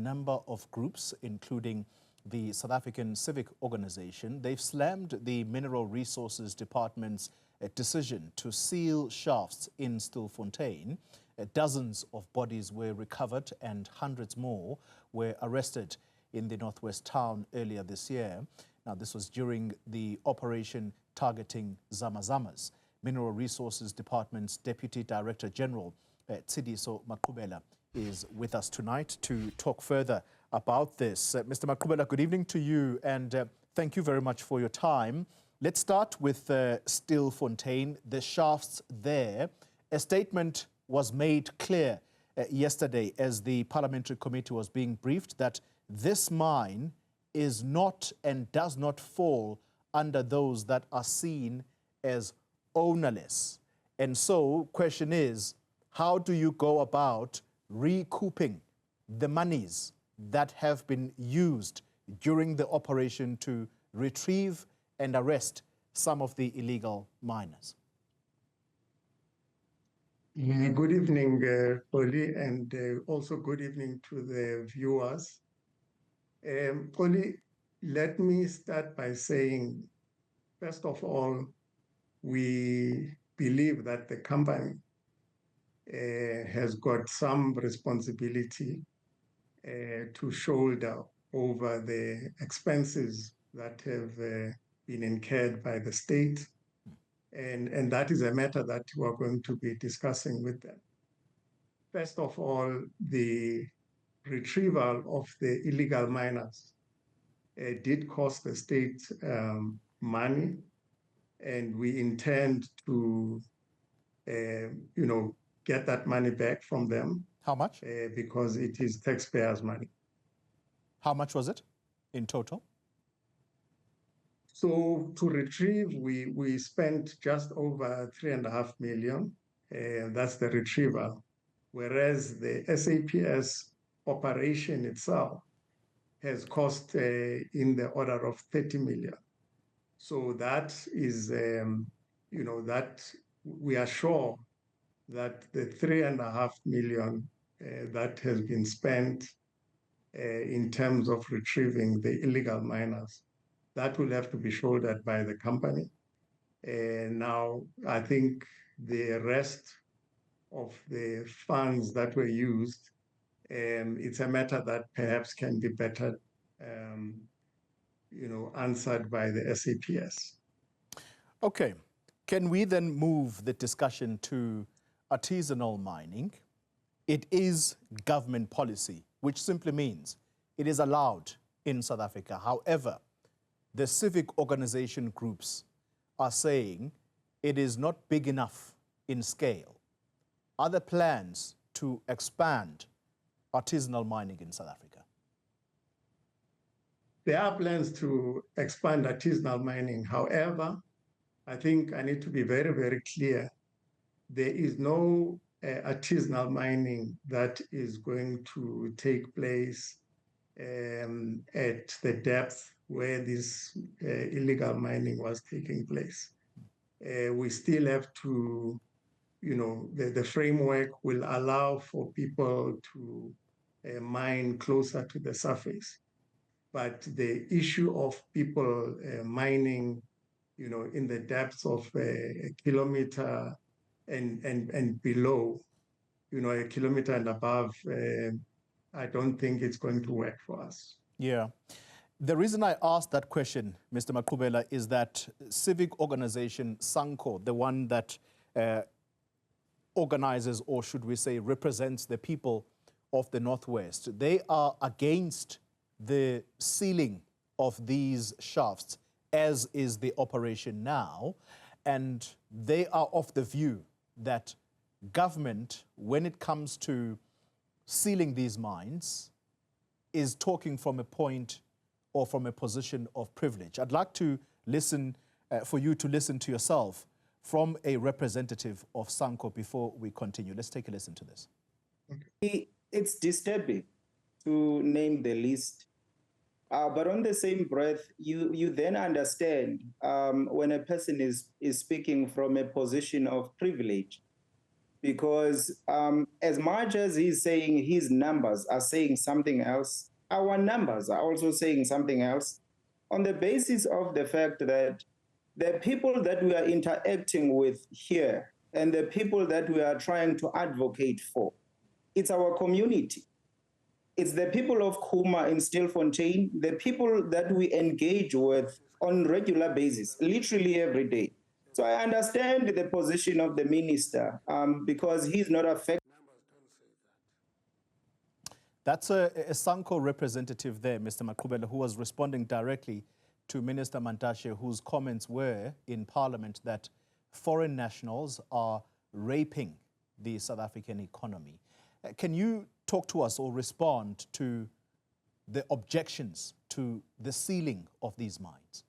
number of groups, including the South African Civic Organisation. They've slammed the Mineral Resources Department's decision to seal shafts in Stilfontein. Dozens of bodies were recovered and hundreds more were arrested in the northwest town earlier this year. Now, this was during the operation targeting zamas. Mineral Resources Department's Deputy Director-General Tseliso Maqubela is with us tonight to talk further about this. Mr. Maqubela, good evening to you, and thank you very much for your time. Let's start with Stilfontein, the shafts there. A statement was made clear yesterday as the Parliamentary Committee was being briefed that this mine is not and does not fall under those that are seen as ownerless. And so, question is, how do you go about recouping the monies that have been used during the operation to retrieve and arrest some of the illegal miners? Good evening, Oli, and also good evening to the viewers. Oli, let me start by saying, first of all, we believe that the company has got some responsibility to shoulder over the expenses that have been incurred by the state. And that is a matter that we're going to be discussing with them. First of all, the retrieval of the illegal miners did cost the state money, and we intend to, get that money back from them. How much? Because it is taxpayers' money. How much was it in total? So to retrieve, we spent just over 3.5 million. That's the retrieval. Whereas the SAPS operation itself has cost in the order of 30 million. So that is, that we are sure that the 3.5 million that has been spent in terms of retrieving the illegal miners, that will have to be shouldered by the company. Now, I think the rest of the funds that were used, it's a matter that perhaps can be better, answered by the SAPS. Okay. Can we then move the discussion to artisanal mining? It is government policy, which simply means it is allowed in South Africa. However, the civic organization groups are saying it is not big enough in scale. Are there plans to expand artisanal mining in South Africa? There are plans to expand artisanal mining. However, I think I need to be very, very clear. There is no artisanal mining that is going to take place at the depth where this illegal mining was taking place. We still have to, the framework will allow for people to mine closer to the surface. But the issue of people mining, in the depths of a kilometer and below, a kilometer and above, I don't think it's going to work for us. Yeah. The reason I asked that question, Mr. Maqubela, is that civic organization SANCO, the one that organizes, or should we say represents the people of the Northwest, they are against the sealing of these shafts, as is the operation now. And they are of the view that government, when it comes to sealing these mines, is talking from a point or from a position of privilege. I'd like to listen, for you to listen to yourself from a representative of SANCO before we continue. Let's take a listen to this. It's disturbing to name the list. But on the same breath, you then understand when a person is speaking from a position of privilege, because as much as he's saying his numbers are saying something else, our numbers are also saying something else, on the basis of the fact that the people that we are interacting with here and the people that we are trying to advocate for, it's our community. It's the people of Kuma in Stilfontein, the people that we engage with on regular basis, literally every day. So I understand the position of the minister because he's not affected. That's a Sanko representative there, Mr. Maqubela, who was responding directly to Minister Mantashe, whose comments were in Parliament that foreign nationals are raping the South African economy. Can you talk to us or respond to the objections to the sealing of these mines?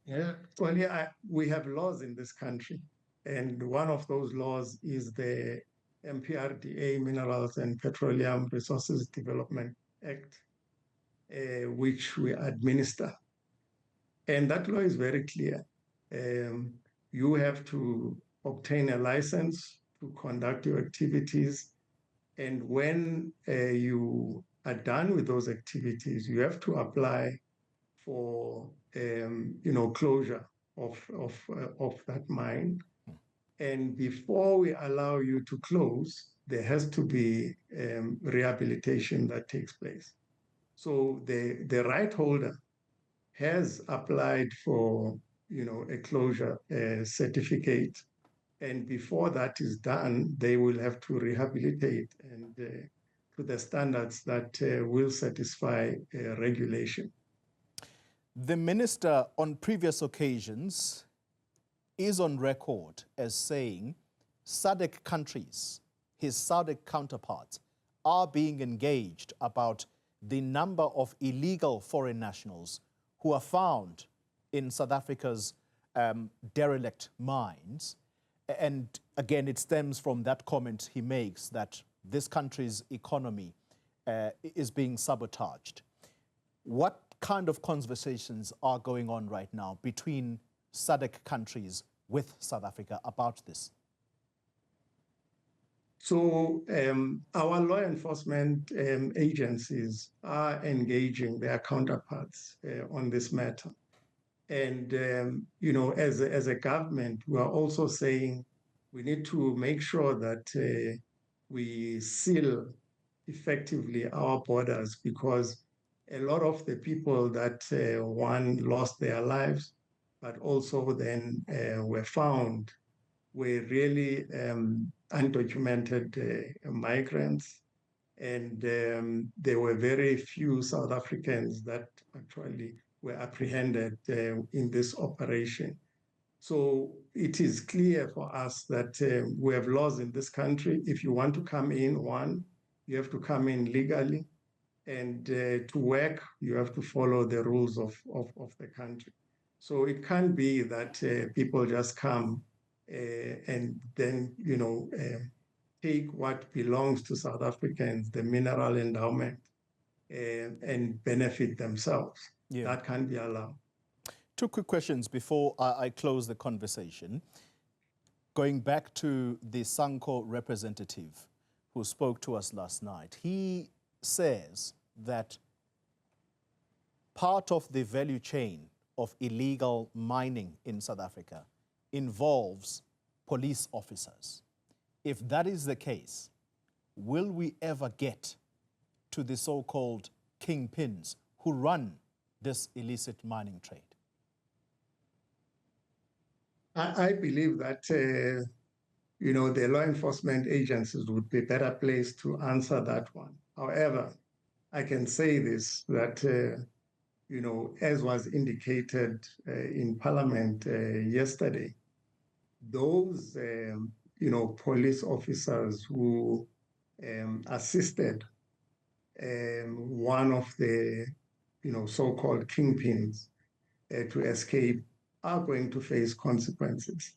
Yeah, well, yeah, we have laws in this country, and one of those laws is the MPRDA, Minerals and Petroleum Resources Development Act, which we administer. And that law is very clear. You have to obtain a license to conduct your activities. And when you are done with those activities, you have to apply for closure of that mine. And before we allow you to close, there has to be rehabilitation that takes place. So the right holder has applied for a closure certificate, and before that is done, they will have to rehabilitate and to the standards that will satisfy regulation. The minister, on previous occasions, is on record as saying SADC countries, his SADC counterparts, are being engaged about the number of illegal foreign nationals who are found in South Africa's derelict mines. And again, it stems from that comment he makes that this country's economy is being sabotaged. What kind of conversations are going on right now between SADC countries with South Africa about this? So our law enforcement agencies are engaging their counterparts on this matter. And, as a government, we are also saying we need to make sure that we seal effectively our borders, because a lot of the people that one lost their lives, but also then were found, were really undocumented migrants. And there were very few South Africans that actually were apprehended in this operation. So it is clear for us that we have laws in this country. If you want to come in, one, you have to come in legally. And to work, you have to follow the rules of the country. So it can't be that people just come and then, take what belongs to South Africans, the mineral endowment, and benefit themselves. Yeah. That can't be allowed. Two quick questions before I close the conversation. Going back to the Sanko representative who spoke to us last night, he says that part of the value chain of illegal mining in South Africa involves police officers. If that is the case, will we ever get to the so-called kingpins who run this illicit mining trade? I believe that, the law enforcement agencies would be better placed to answer that one. However, I can say this, that, as was indicated in Parliament yesterday, those, police officers who assisted one of the, so-called kingpins to escape are going to face consequences.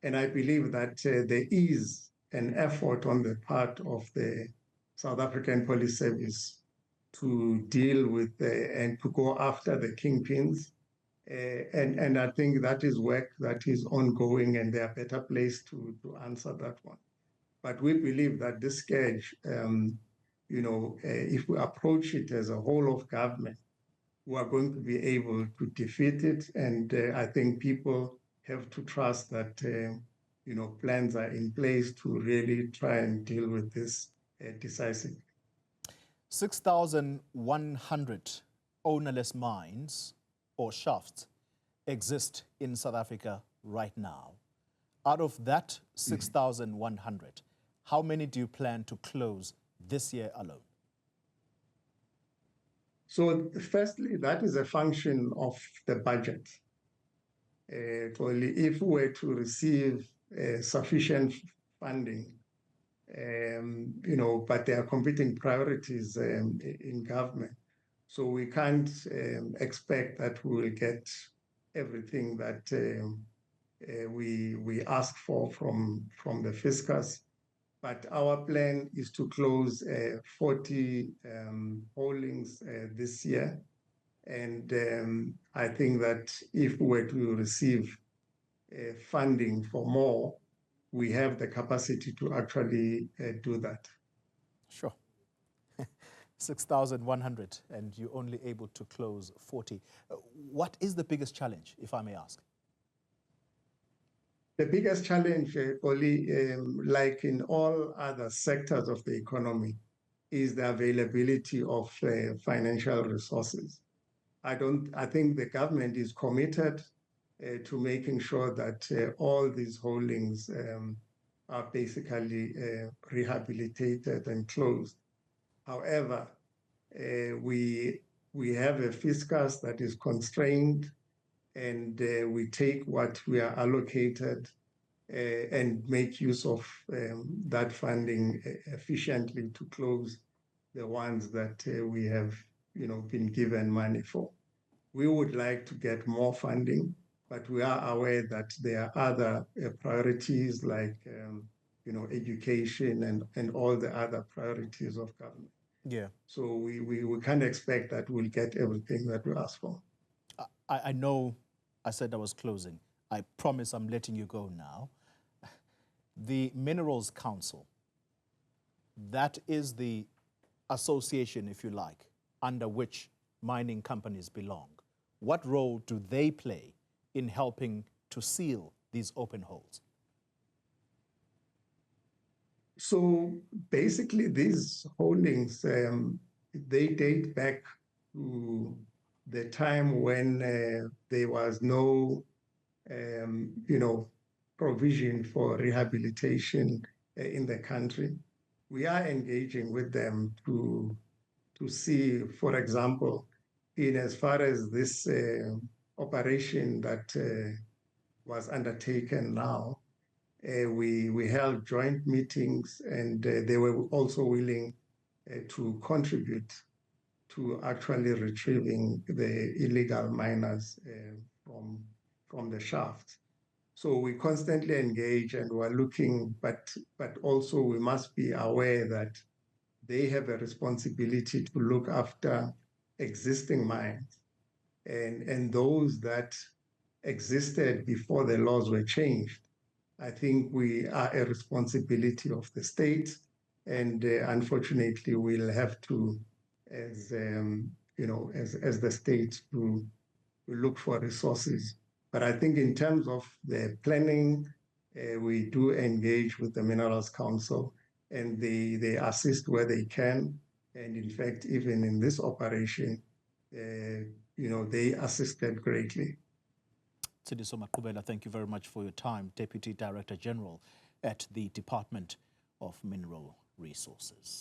And I believe that there is an effort on the part of the South African Police Service to deal with and to go after the kingpins And I think that is work that is ongoing, and they are better placed to answer that one. But we believe that this scourge, if we approach it as a whole of government, we are going to be able to defeat it. And I think people have to trust that, plans are in place to really try and deal with this decisively. 6,100 ownerless mines or shafts exist in South Africa right now. Out of that 6,100, how many do you plan to close this year alone? So firstly, that is a function of the budget. If we were to receive sufficient funding, but there are competing priorities in government. So we can't expect that we will get everything that we ask for from the fiscus. But our plan is to close 40 holdings this year. And I think that if we were to receive funding for more, we have the capacity to actually do that. Sure. 6,100 and you're only able to close 40. What is the biggest challenge, if I may ask? The biggest challenge, Oli, like in all other sectors of the economy, is the availability of financial resources. I think the government is committed to making sure that all these holdings are basically rehabilitated and closed. However, we have a fiscus that is constrained, and we take what we are allocated and make use of that funding efficiently to close the ones that we have been given money for. We would like to get more funding, but we are aware that there are other priorities like education and all the other priorities of government. Yeah. So we can't expect that we'll get everything that we ask for. I know I said I was closing. I promise I'm letting you go now. The Minerals Council, that is the association, if you like, under which mining companies belong. What role do they play in helping to seal these open holes? So basically, these holdings, they date back to the time when there was no, provision for rehabilitation in the country. We are engaging with them to see, for example, in as far as this operation that was undertaken now, we held joint meetings, and they were also willing to contribute to actually retrieving the illegal miners from the shafts. So we constantly engage, and we're looking, but also we must be aware that they have a responsibility to look after existing mines and those that existed before the laws were changed. I think we are a responsibility of the state, and unfortunately, we'll have to, as the state, to look for resources. But I think in terms of the planning, we do engage with the Minerals Council, and they assist where they can. And in fact, even in this operation, they assisted greatly. Tseliso Maqubela, thank you very much for your time, Deputy Director-General at the Department of Mineral Resources.